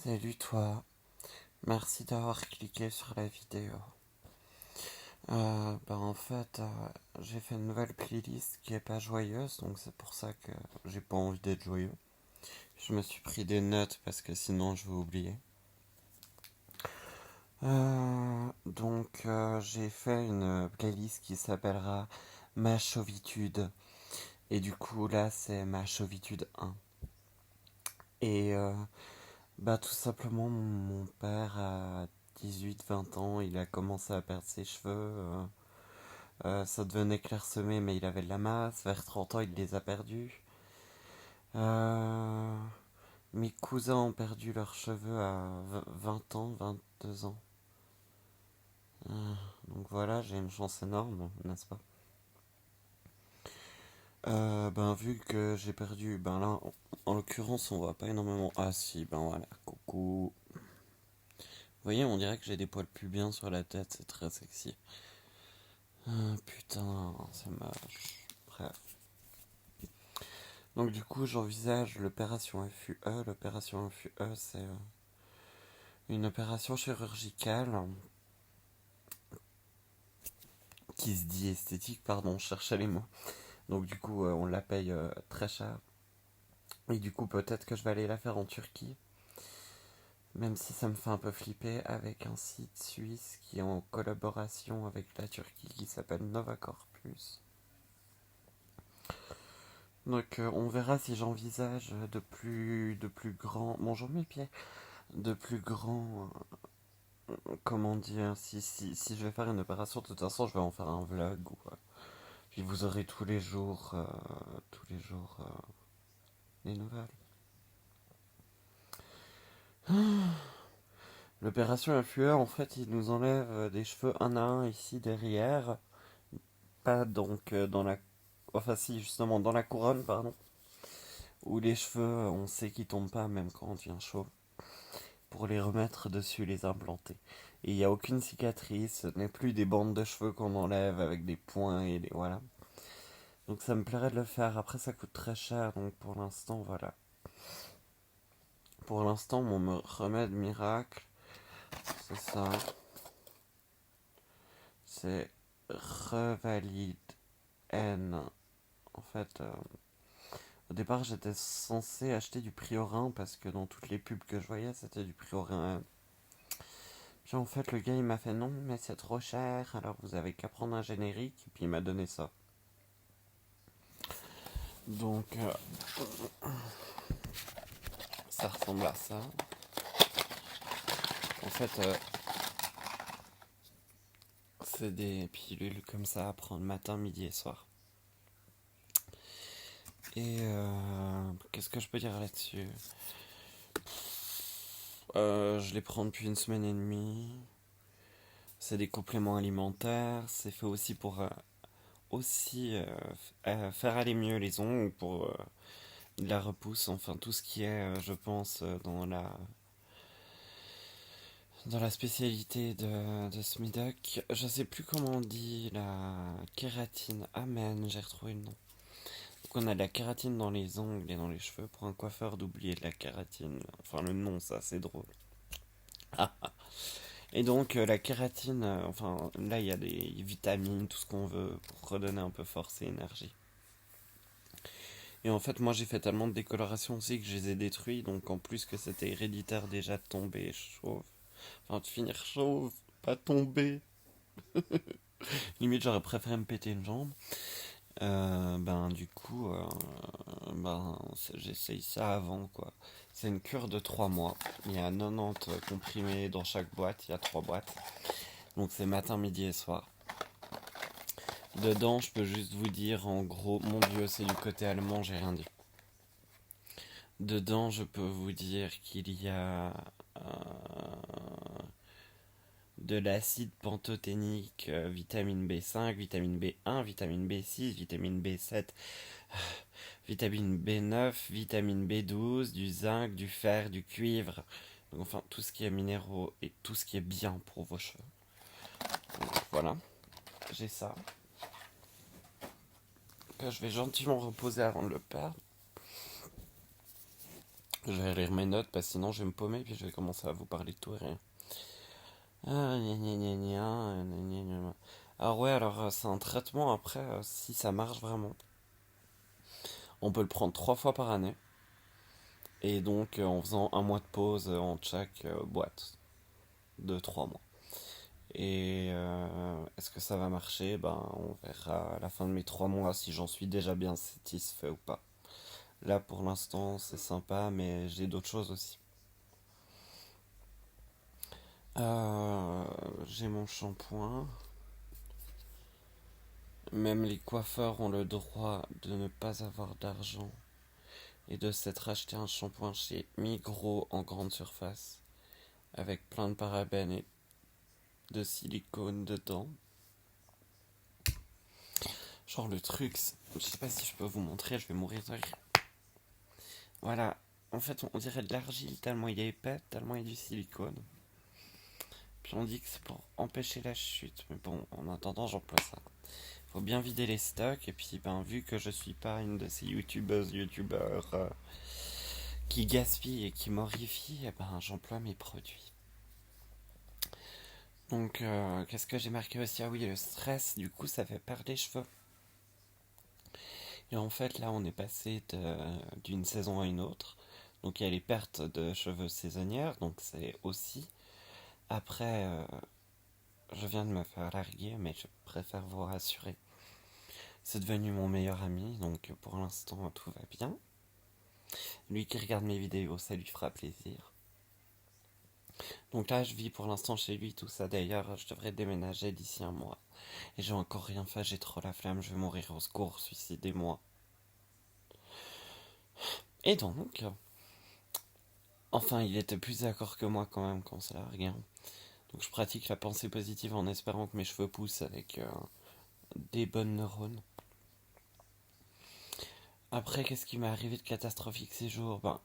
Salut toi, merci d'avoir cliqué sur la vidéo. En fait, j'ai fait une nouvelle playlist qui est pas joyeuse, donc c'est pour ça que j'ai pas envie d'être joyeux. Je me suis pris des notes parce que sinon je vais oublier. J'ai fait une playlist qui s'appellera Ma Chauvitude. Et du coup là c'est Ma Chauvitude 1. Et tout simplement mon père a 18-20 ans, il a commencé à perdre ses cheveux. Ça devenait clairsemé, mais il avait de la masse. Vers 30 ans, il les a perdus. Euh, Mes cousins ont perdu leurs cheveux à 20 ans, 22 ans. Euh, donc voilà, j'ai une chance énorme, n'est-ce pas? Vu que j'ai perdu, en l'occurrence, on voit pas énormément. Ah si, voilà, coucou. Vous voyez, on dirait que j'ai des poils pubiens sur la tête, c'est très sexy. Putain, c'est moche. Bref. Donc du coup, j'envisage l'opération FUE. L'opération FUE, c'est une opération chirurgicale qui se dit esthétique, pardon, je cherchais les mots. Donc du coup, on la paye très cher. Et du coup, peut-être que je vais aller la faire en Turquie. Même si ça me fait un peu flipper avec un site suisse qui est en collaboration avec la Turquie qui s'appelle Novacor Plus. Donc on verra si j'envisage de plus grand. Bonjour mes pieds. De plus grand. Comment dire, si je vais faire une opération, de toute façon, je vais en faire un vlog. Puis vous aurez tous les jours, les nouvelles. L'opération influeur, en fait, il nous enlève des cheveux un à un ici derrière. Pas donc dans la. Enfin, si, justement, dans la couronne, pardon. Où les cheveux, on sait qu'ils tombent pas, même quand on devient chaud. Pour les remettre dessus, les implanter. Et il n'y a aucune cicatrice, ce n'est plus des bandes de cheveux qu'on enlève avec des points et des. Voilà. Donc ça me plairait de le faire. Après, ça coûte très cher, donc pour l'instant, voilà. Pour l'instant, mon remède miracle, c'est ça. C'est Revalide N. En fait, au départ, j'étais censé acheter du Priorin parce que dans toutes les pubs que je voyais, c'était du Priorin. Puis en fait, le gars il m'a fait non, mais c'est trop cher, alors vous avez qu'à prendre un générique. Et puis il m'a donné ça. Donc, ça ressemble à ça. En fait, c'est des pilules comme ça à prendre matin, midi et soir. Et qu'est-ce que je peux dire là-dessus? Je les prends depuis une semaine et demie. C'est des compléments alimentaires. C'est fait aussi pour faire aller mieux les ongles, pour la repousse, enfin tout ce qui est, je pense, dans la spécialité de Smidoc. Je sais plus comment on dit la kératine. Amen, j'ai retrouvé le nom. Donc on a de la kératine dans les ongles et dans les cheveux. Pour un coiffeur d'oublier de la kératine. Enfin le nom, ça c'est drôle. Ah. Et donc la kératine, enfin là il y a des vitamines, tout ce qu'on veut pour redonner un peu force et énergie. Et en fait moi j'ai fait tellement de décoloration aussi que je les ai détruits. Donc en plus que c'était héréditaire déjà de tomber chauve. Enfin de finir chauve, pas tomber. Limite j'aurais préféré me péter une jambe. Du coup, j'essaye ça avant, quoi. C'est une cure de 3 mois. Il y a 90 comprimés dans chaque boîte, il y a 3 boîtes. Donc c'est matin, midi et soir. Dedans, je peux juste vous dire, en gros, mon Dieu, c'est du côté allemand, j'ai rien dit. Dedans, je peux vous dire qu'il y a de l'acide pantothénique, vitamine B5, vitamine B1, vitamine B6, vitamine B7, vitamine B9, vitamine B12, du zinc, du fer, du cuivre. Donc, enfin, tout ce qui est minéraux et tout ce qui est bien pour vos cheveux. Donc, voilà, j'ai ça. Que je vais gentiment reposer avant de le perdre. Je vais lire mes notes parce que sinon je vais me paumer puis je vais commencer à vous parler de tout et rien. Ah, gna gna gna gna, gna gna gna. Alors ouais, alors c'est un traitement après, si ça marche vraiment. On peut le prendre 3 fois par année. Et donc en faisant un mois de pause entre chaque boîte de 3 mois. Et est-ce que ça va marcher? Ben on verra à la fin de mes 3 mois si j'en suis déjà bien satisfait ou pas. Là pour l'instant c'est sympa mais j'ai d'autres choses aussi. Euh, j'ai mon shampoing. Même les coiffeurs ont le droit de ne pas avoir d'argent et de s'être acheté un shampoing chez Migros en grande surface avec plein de parabènes et de silicone dedans. Genre le truc, je sais pas si je peux vous montrer, je vais mourir de rire. Voilà, en fait on dirait de l'argile tellement il est épais, tellement il y a du silicone. Puis on dit que c'est pour empêcher la chute, mais bon, en attendant j'emploie ça. Faut bien vider les stocks et puis ben vu que je suis pas une de ces youtubeurs qui gaspillent et qui morifient, eh ben j'emploie mes produits. Donc qu'est-ce que j'ai marqué aussi? Ah oui, le stress, du coup ça fait perdre les cheveux. Et en fait, là, on est passé d'une saison à une autre. Donc, il y a les pertes de cheveux saisonnières. Donc, c'est aussi. Après, je viens de me faire larguer, mais je préfère vous rassurer. C'est devenu mon meilleur ami. Donc, pour l'instant, tout va bien. Lui qui regarde mes vidéos, ça lui fera plaisir. Donc là, je vis pour l'instant chez lui, tout ça. D'ailleurs, je devrais déménager d'ici un mois. Et j'ai encore rien fait, j'ai trop la flamme, je vais mourir au secours, suicidez-moi. Et donc, enfin, il était plus d'accord que moi quand même quand c'est la rigueur. Donc je pratique la pensée positive en espérant que mes cheveux poussent avec des bonnes neurones. Après, qu'est-ce qui m'est arrivé de catastrophique ces jours? Ben,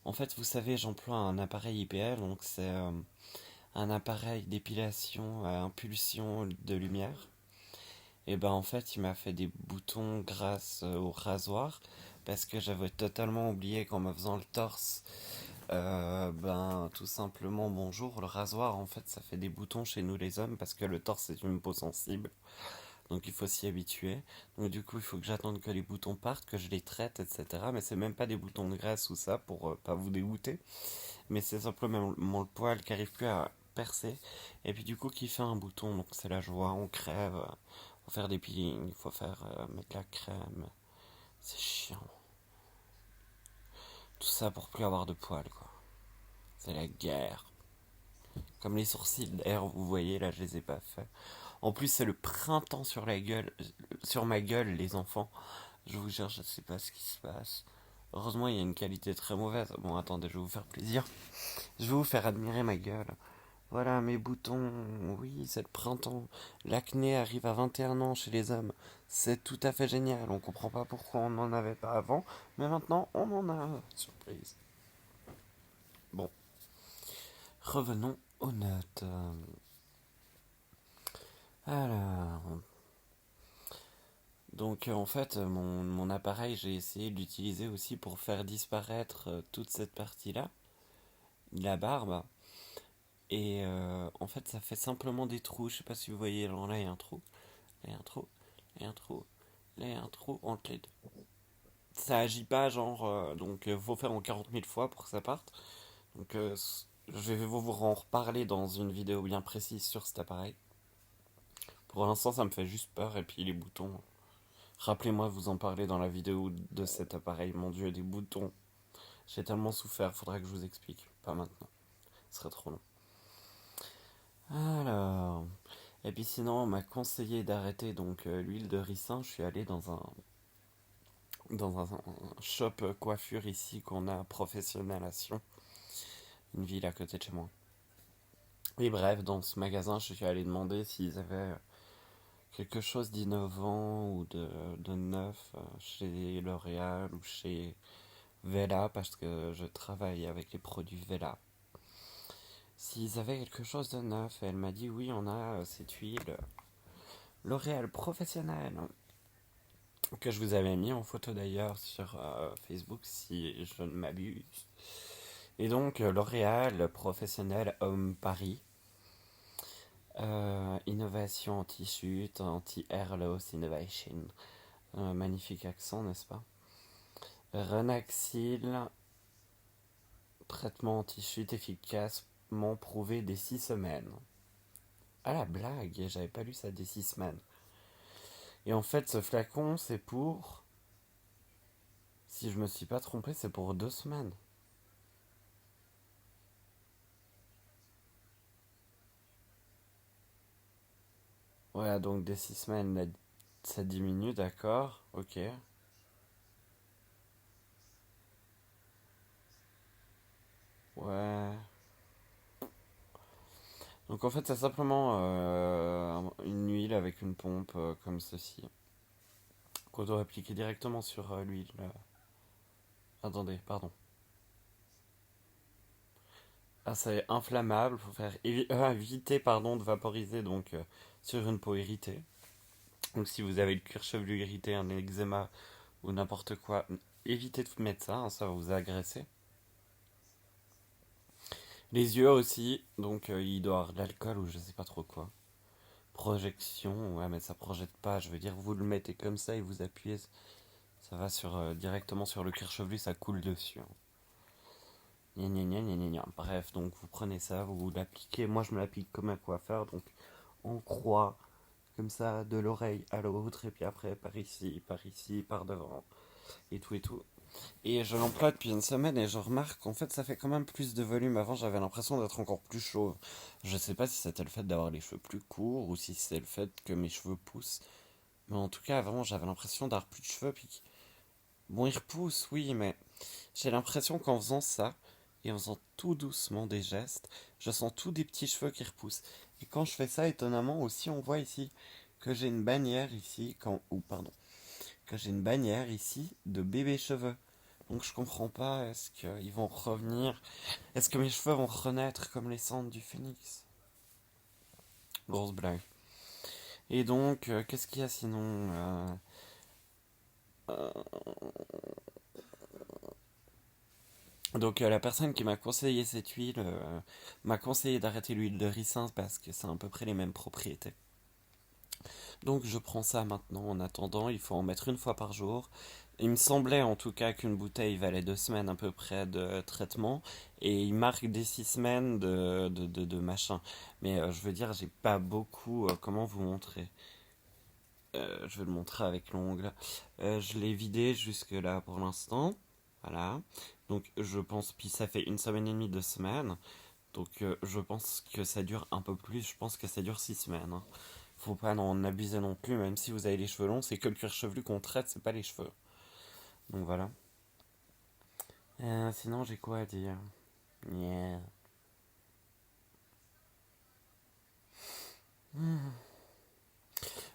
en fait, vous savez, j'emploie un appareil IPL, donc c'est un appareil d'épilation à impulsion de lumière. Et ben en fait, il m'a fait des boutons grâce au rasoir parce que j'avais totalement oublié qu'en me faisant le torse, ben tout simplement bonjour, le rasoir en fait ça fait des boutons chez nous les hommes parce que le torse est une peau sensible. Donc il faut s'y habituer. Donc du coup il faut que j'attende que les boutons partent, que je les traite, etc. Mais c'est même pas des boutons de graisse ou ça pour pas vous dégoûter. Mais c'est simplement le poil qui arrive plus à percer. Et puis du coup qui fait un bouton. Donc c'est la joie, on crève. Faut faire des peelings, il faut faire mettre de la crème. C'est chiant. Tout ça pour plus avoir de poils quoi. C'est la guerre. Comme les sourcils d'ailleurs vous voyez là je les ai pas faits. En plus c'est le printemps sur la gueule, sur ma gueule les enfants. Je vous jure, je sais pas ce qui se passe. Heureusement, il y a une qualité très mauvaise. Bon, attendez, je vais vous faire plaisir. Je vais vous faire admirer ma gueule. Voilà, mes boutons. Oui, c'est le printemps. L'acné arrive à 21 ans chez les hommes. C'est tout à fait génial. On comprend pas pourquoi on n'en avait pas avant. Mais maintenant, on en a. Surprise. Bon, revenons aux notes. Alors. Donc, en fait, mon appareil, j'ai essayé de l'utiliser aussi pour faire disparaître toute cette partie-là, de la barbe. Et en fait, ça fait simplement des trous. Je sais pas si vous voyez, là, il y a un trou. Là, il y a un trou. Là, il y a un trou. Là, il y a un trou entre les deux. Ça agit pas, genre. Donc, faut faire en 40 000 fois pour que ça parte. Donc, je vais vous en reparler dans une vidéo bien précise sur cet appareil. Pour l'instant, ça me fait juste peur. Et puis, les boutons. Rappelez-moi de vous en parler dans la vidéo de cet appareil. Mon dieu, des boutons. J'ai tellement souffert, faudrait que je vous explique. Pas maintenant. Ce serait trop long. Alors. Et puis sinon, on m'a conseillé d'arrêter donc l'huile de ricin. Je suis allé dans un shop coiffure ici qu'on a Professionnalisation, une ville à côté de chez moi. Et bref, dans ce magasin, je suis allé demander s'ils avaient quelque chose d'innovant ou de neuf chez L'Oréal ou chez Vela parce que je travaille avec les produits Vela. S'ils avaient quelque chose de neuf, et elle m'a dit oui, on a cette huile L'Oréal professionnelle que je vous avais mis en photo d'ailleurs sur Facebook si je ne m'abuse. Et donc, L'Oréal Professionnel Homme Paris. Innovation anti-chute, anti-hair loss innovation. Magnifique accent, n'est-ce pas? Renaxil, traitement anti-chute efficacement prouvé des 6 semaines. Ah la blague, j'avais pas lu ça des 6 semaines. Et en fait, ce flacon, c'est pour... Si je me suis pas trompé, c'est pour 2 semaines. Ouais, donc des 6 semaines, ça diminue, d'accord, ok. Ouais. Donc en fait, c'est simplement une huile avec une pompe comme ceci, qu'on doit appliquer directement sur l'huile. Attendez, pardon. Ah, c'est inflammable, faut faire éviter pardon, de vaporiser donc sur une peau irritée. Donc si vous avez le cuir chevelu irrité, un eczéma ou n'importe quoi, évitez de mettre ça, hein, ça va vous agresser. Les yeux aussi, donc il doit y avoir de l'alcool ou je sais pas trop quoi. Projection, ouais mais ça projette pas, je veux dire vous le mettez comme ça et vous appuyez, ça va sur, directement sur le cuir chevelu, ça coule dessus, hein. Gna gna gna gna gna gna. Bref, donc vous prenez ça, vous l'appliquez, moi je me l'applique comme un coiffeur, donc en croix, comme ça, de l'oreille à l'autre, et puis après par ici, par devant, et tout et tout. Et je l'emploie depuis une semaine et je remarque qu'en fait ça fait quand même plus de volume. Avant j'avais l'impression d'être encore plus chauve. Je sais pas si c'était le fait d'avoir les cheveux plus courts ou si c'est le fait que mes cheveux poussent. Mais en tout cas avant j'avais l'impression d'avoir plus de cheveux. Puis... Bon ils repoussent oui mais j'ai l'impression qu'en faisant ça et en faisant tout doucement des gestes, je sens tous des petits cheveux qui repoussent. Et quand je fais ça étonnamment aussi on voit ici que j'ai une bannière ici, ou pardon, que j'ai une bannière ici de bébé cheveux. Donc je comprends pas, est-ce qu'ils vont revenir? Est-ce que mes cheveux vont renaître comme les cendres du phénix? Grosse blague. Et donc, qu'est-ce qu'il y a sinon Donc la personne qui m'a conseillé cette huile m'a conseillé d'arrêter l'huile de ricin parce que c'est à peu près les mêmes propriétés. Donc je prends ça maintenant en attendant, il faut en mettre une fois par jour. Il me semblait en tout cas qu'une bouteille valait 2 semaines à peu près de traitement et il marque des 6 semaines de machin. Mais je veux dire, j'ai pas beaucoup. Comment vous montrer? Je vais le montrer avec l'ongle. Je l'ai vidé jusque là pour l'instant. Voilà. Donc je pense, puis ça fait une semaine et demie, 2 semaines. Donc je pense que ça dure un peu plus. Je pense que ça dure 6 semaines, hein. Faut pas en abuser non plus, même si vous avez les cheveux longs, c'est que le cuir chevelu qu'on traite, c'est pas les cheveux. Donc voilà. Sinon, j'ai quoi à dire? Yeah.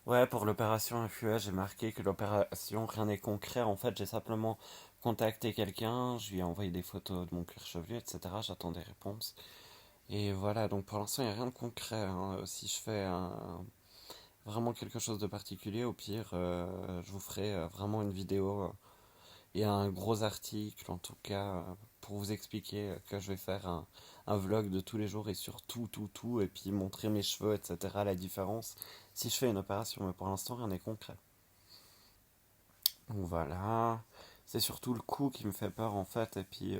Ouais, pour l'opération FUA, j'ai marqué que l'opération, rien n'est concret. En fait, j'ai simplement contacté quelqu'un, je lui ai envoyé des photos de mon cuir chevelu, etc. J'attends des réponses. Et voilà, donc pour l'instant, il n'y a rien de concret, hein. Si je fais vraiment quelque chose de particulier, au pire, je vous ferai vraiment une vidéo et un gros article, en tout cas, pour vous expliquer que je vais faire un vlog de tous les jours et sur tout, tout, tout, et puis montrer mes cheveux, etc., la différence si je fais une opération. Mais pour l'instant, rien n'est concret. Donc voilà. C'est surtout le coût qui me fait peur, en fait. Et puis,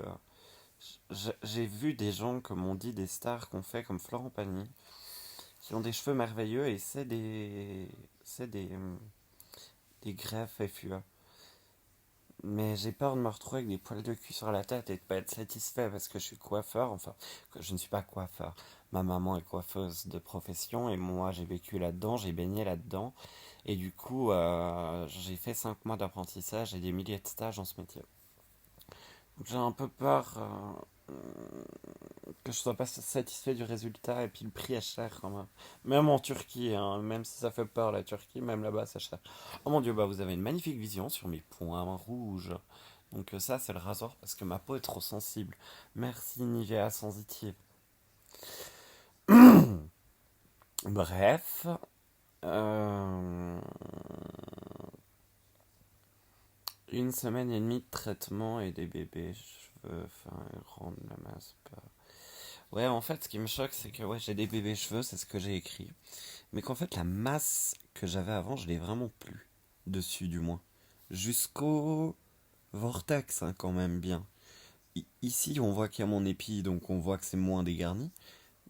j'ai vu des gens, comme on dit, des stars qu'on fait, comme Florent Pagny, qui ont des cheveux merveilleux et c'est des greffes FUA. Mais j'ai peur de me retrouver avec des poils de cul sur la tête et de pas être satisfait parce que je suis coiffeur. Enfin, que je ne suis pas coiffeur. Ma maman est coiffeuse de profession et moi j'ai vécu là-dedans, j'ai baigné là-dedans. Et du coup, j'ai fait 5 mois d'apprentissage et des milliers de stages dans ce métier. Donc j'ai un peu peur que je sois pas satisfait du résultat et puis le prix est cher quand même. Même en Turquie, hein, même si ça fait peur la Turquie, même là-bas c'est cher. Oh mon dieu, bah vous avez une magnifique vision sur mes points rouges. Donc ça c'est le rasoir parce que ma peau est trop sensible. Merci Nivea sensitive. Bref, euh, une semaine et demie de traitement et des bébés cheveux, enfin rendre la main. c'est pas... Ouais, en fait, ce qui me choque, c'est que ouais, j'ai des bébés cheveux, c'est ce que j'ai écrit. Mais qu'en fait, la masse que j'avais avant, je l'ai vraiment plus. Dessus, du moins. Jusqu'au vortex, hein, quand même bien. Ici, on voit qu'il y a mon épi, donc on voit que c'est moins dégarni.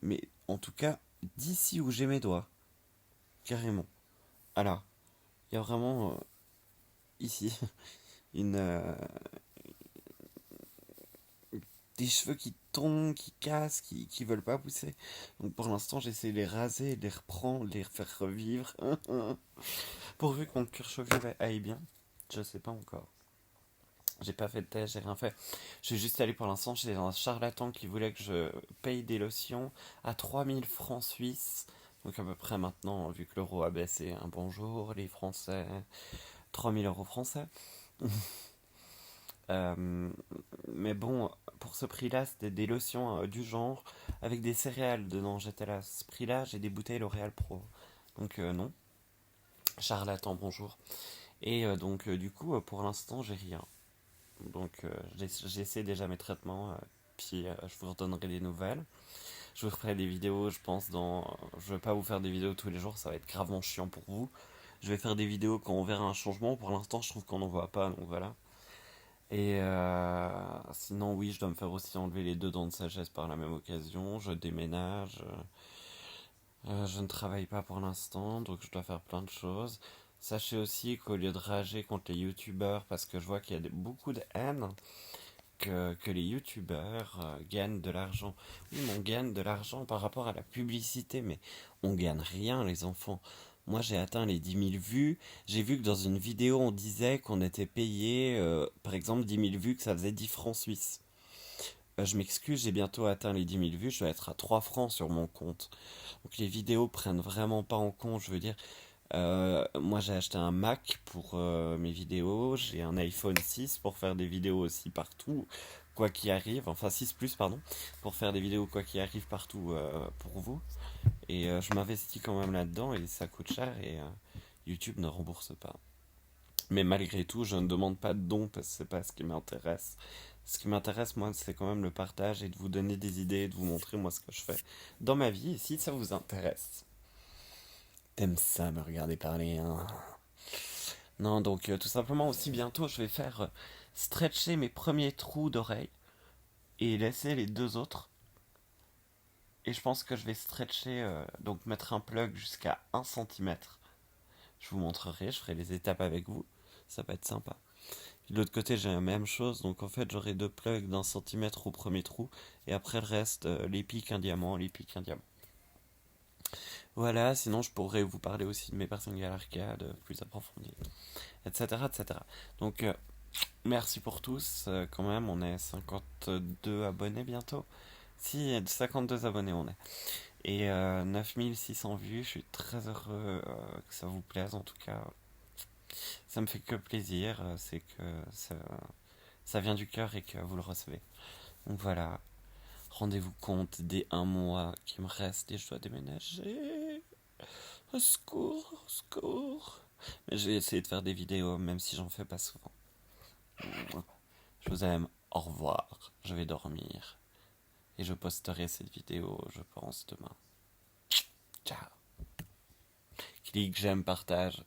Mais en tout cas, d'ici où j'ai mes doigts, carrément. Alors, il y a vraiment ici une, des cheveux qui tombent, qui cassent, qui veulent pas pousser. Donc pour l'instant, j'essaie de les raser, de les reprendre, de les faire revivre. Pourvu que mon cuir chevelu aille bien. Je sais pas encore. J'ai pas fait de test, j'ai rien fait. Je suis juste allé pour l'instant chez un charlatan qui voulait que je paye des lotions à 3000 francs suisses. Donc à peu près maintenant, vu que l'euro a baissé, un bonjour, les Français, 3000 € français. Euh, mais bon, pour ce prix-là, c'était des lotions du genre avec des céréales dedans. J'étais là, ce prix-là, j'ai des bouteilles L'Oréal Pro. Donc non, charlatan, bonjour. Et donc du coup, pour l'instant, j'ai rien. Donc j'essaie déjà mes traitements, puis je vous redonnerai des nouvelles. Je vous ferai des vidéos, je pense, dans... Je vais pas vous faire des vidéos tous les jours, ça va être gravement chiant pour vous. Je vais faire des vidéos quand on verra un changement. Pour l'instant, je trouve qu'on n'en voit pas, donc voilà. Et sinon, oui, je dois me faire aussi enlever les 2 dents de sagesse par la même occasion. Je déménage. Je ne travaille pas pour l'instant, donc je dois faire plein de choses. Sachez aussi qu'au lieu de rager contre les youtubeurs, parce que je vois qu'il y a beaucoup de haine, que les youtubeurs gagnent de l'argent. Oui, mais on gagne de l'argent par rapport à la publicité, mais on gagne rien, les enfants. Moi, j'ai atteint les 10 000 vues. J'ai vu que dans une vidéo, on disait qu'on était payé, par exemple, 10 000 vues, que ça faisait 10 francs suisses. Je m'excuse, j'ai bientôt atteint les 10 000 vues, je dois être à 3 francs sur mon compte. Donc les vidéos prennent vraiment pas en compte, je veux dire. Moi j'ai acheté un Mac pour mes vidéos, j'ai un iPhone 6 pour faire des vidéos aussi partout, quoi qu'il arrive, enfin 6 Plus pardon, pour faire des vidéos quoi qu'il arrive partout pour vous. Et je m'investis quand même là-dedans et ça coûte cher et YouTube ne rembourse pas. Mais malgré tout, je ne demande pas de dons parce que c'est pas ce qui m'intéresse. Ce qui m'intéresse, moi, c'est quand même le partage et de vous donner des idées et de vous montrer, moi, ce que je fais dans ma vie. Et si ça vous intéresse, t'aimes ça, me regarder parler, hein? Non, donc, tout simplement, aussi bientôt, je vais faire stretcher mes premiers trous d'oreilles et laisser les 2 autres. Et je pense que je vais stretcher, donc mettre un plug jusqu'à 1 cm. Je vous montrerai, je ferai les étapes avec vous. Ça va être sympa. De l'autre côté, j'ai la même chose, donc en fait, j'aurai 2 plugs d'1 cm au premier trou, et après le reste, les pics, un diamant, les pics, un diamant. Voilà, sinon je pourrais vous parler aussi de mes personnes à l'arcade plus approfondies, etc. etc. Donc, merci pour tous, quand même, on est 52 abonnés bientôt. Si, 52 abonnés on est. Et 9600 vues, je suis très heureux que ça vous plaise en tout cas. Ça me fait que plaisir, c'est que ça vient du cœur et que vous le recevez. Donc voilà, rendez-vous compte des 1 mois qui me restent et je dois déménager. Au secours, au secours. Mais j'ai essayé de faire des vidéos, même si j'en fais pas souvent. Je vous aime, au revoir. Je vais dormir. Et je posterai cette vidéo, je pense, demain. Ciao. Clique, j'aime, partage.